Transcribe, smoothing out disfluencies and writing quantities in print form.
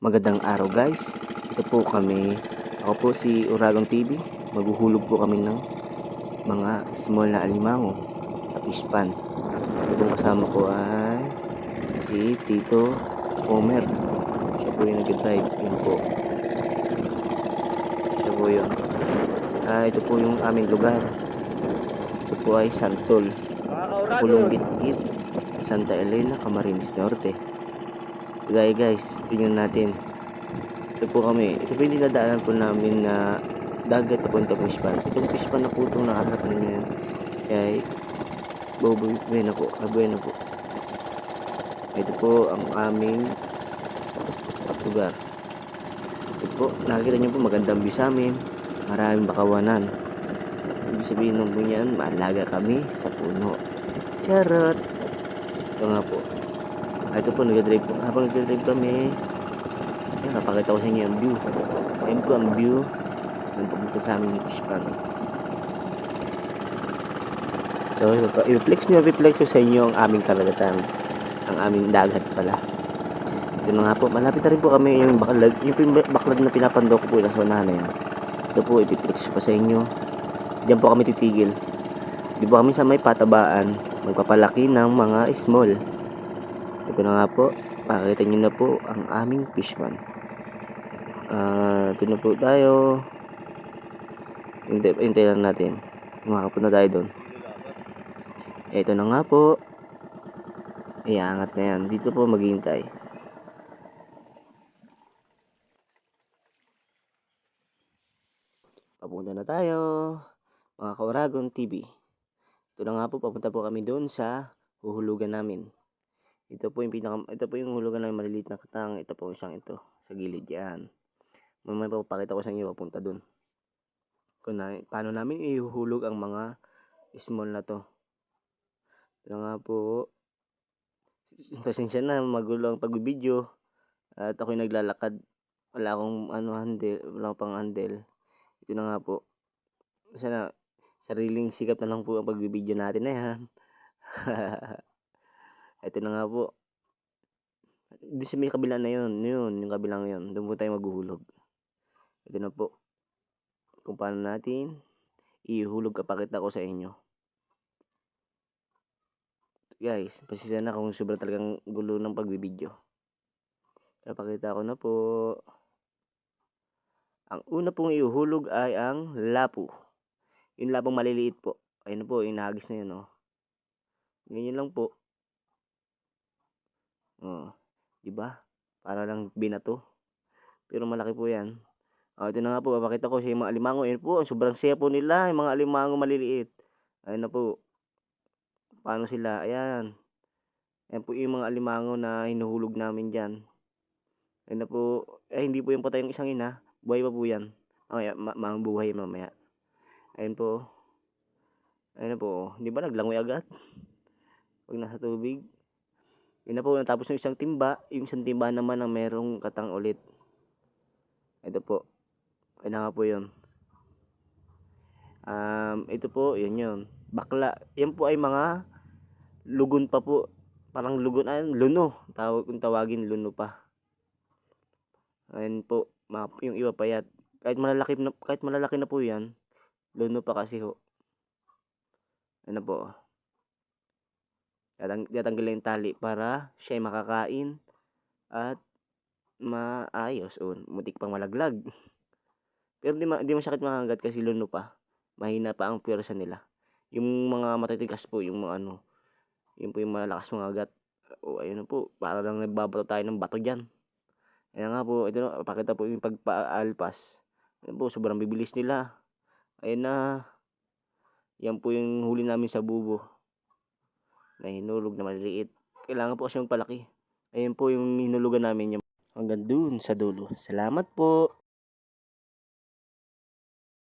Magandang araw guys. Ito po kami. Ako po si Uragon TV. Maghuhulog po kami ng mga small na alimango sa fish pan. Ito pong kasama ko ay si Tito Homer. Siya po yung nag-drive. Yun po. Siya po yun. Ito po yung aming lugar. Ito po ay Santol. Kapulong Gitgit, Santa Elena, Camarines Norte. Gaya guys, tingnan natin. Ito po kami. Ito po yung dinadaanan po namin na dagat papunta fish pan. Itong fish pan na po itong nakaharap ninyo yan. Kaya Buena po. Buena po. Ito po ang aming lugar. Ito po, nakikita nyo po magandang view sa amin. Maraming bakawanan. Ibig sabihin ng po yan, maalaga kami sa puno. Charot! Ito nga po. Ito po, nag-drive po. Habang nag-drive kami, yan, kapakita ko sa inyo ang view. Ayan po ang view ng papunta sa aming fish pan. So, i-flex ko sa inyo ang aming karagatan. Ang aming dagat pala. Ito na nga po, malapit na rin po kami yung baklad. Yung baklad na pinapando ko po yung nasa unahan na yan. Ito po, i-flex ko pa sa inyo. Diyan po kami titigil. Di po kami sa may patabaan. Magpapalaki ng mga small. Ito na nga po, makikita nyo na po ang aming fish pan. Ito na po tayo. Hintay lang natin. Makapunta tayo doon. Ito na nga po. Iangat na yan. Dito po maghihintay. Papunta na tayo. Mga Kauragon TV. Ito na nga po, papunta po kami doon sa huhulugan namin. Ito po yung hulugan ng maliliit na katang. Ito po isang ito. Sa gilid yan. Mamaya papakita ko sa inyo papunta doon. Paano namin ihuhulog ang mga small na to. Ito nga po. Pasensya na, magulo ang pagbibideo. At ako'y naglalakad. Wala akong handle. Wala akong pang handle. Ito na nga po. Sana sariling sikap na lang po ang pagbibideo natin na yan. Ito na nga po. Doon sa may kabila na yun. Yung kabilang yun. Doon po tayo maghuhulog. Ito na po. Kung paano natin ihulog, kapakita ko sa inyo. Guys, pasensya na kung sobrang talagang gulo ng pagbibideo. Kapakita ko na po. Ang una pong ihuhulog ay ang lapu. Yung lapong maliliit po. Ayun na po, yung nahagis na yun, oh. Ganyan lang po. Diba? Para lang binato. Pero malaki po yan. Ito na nga po, papakita ko sa mga alimango. Ayun po, sobrang saya po nila, yung mga alimango maliliit. Ayun na po. Paano sila? Ayan. Ayan po yung mga alimango na hinuhulog namin dyan. Ayun na po. Hindi po yung patay yung isang ina. Buhay pa po yan. Mamaya, mabuhay mamaya. Ayun po. Ayun na po. Di ba naglangoy agad? Pag nasa tubig. Yun na po, natapos yung isang timba. Yung isang timba naman ang merong katang ulit. Ito po. Ayun na nga po yun. Ito po, yun. Bakla. Yan po ay mga lugon pa po. Parang lugon, luno. Kung tawagin, luno pa. Ayun po, yung iba payat. Kahit malalaki na po yan, luno pa kasi ho. Ano po. Tatanggalin yung tali para siya ay makakain at maayos. Mutik pang malaglag. Pero di masakit makagat kasi luno pa. Mahina pa ang pwersa nila. Yung mga matitigas po, yung mga yun po yung malalakas mga agat. Ayun po, para lang nagbabato tayo ng bato dyan. Ayan nga po, ito na, pakita po yung pagpaalpas. Ayun po, sobrang bibilis nila. Ayun na, yan po yung huli namin sa bubo. Na hinulog na maliliit. Kailangan po kasi magpalaki. Ayun po yung hinulugan namin. Hanggang dun sa dulo. Salamat po.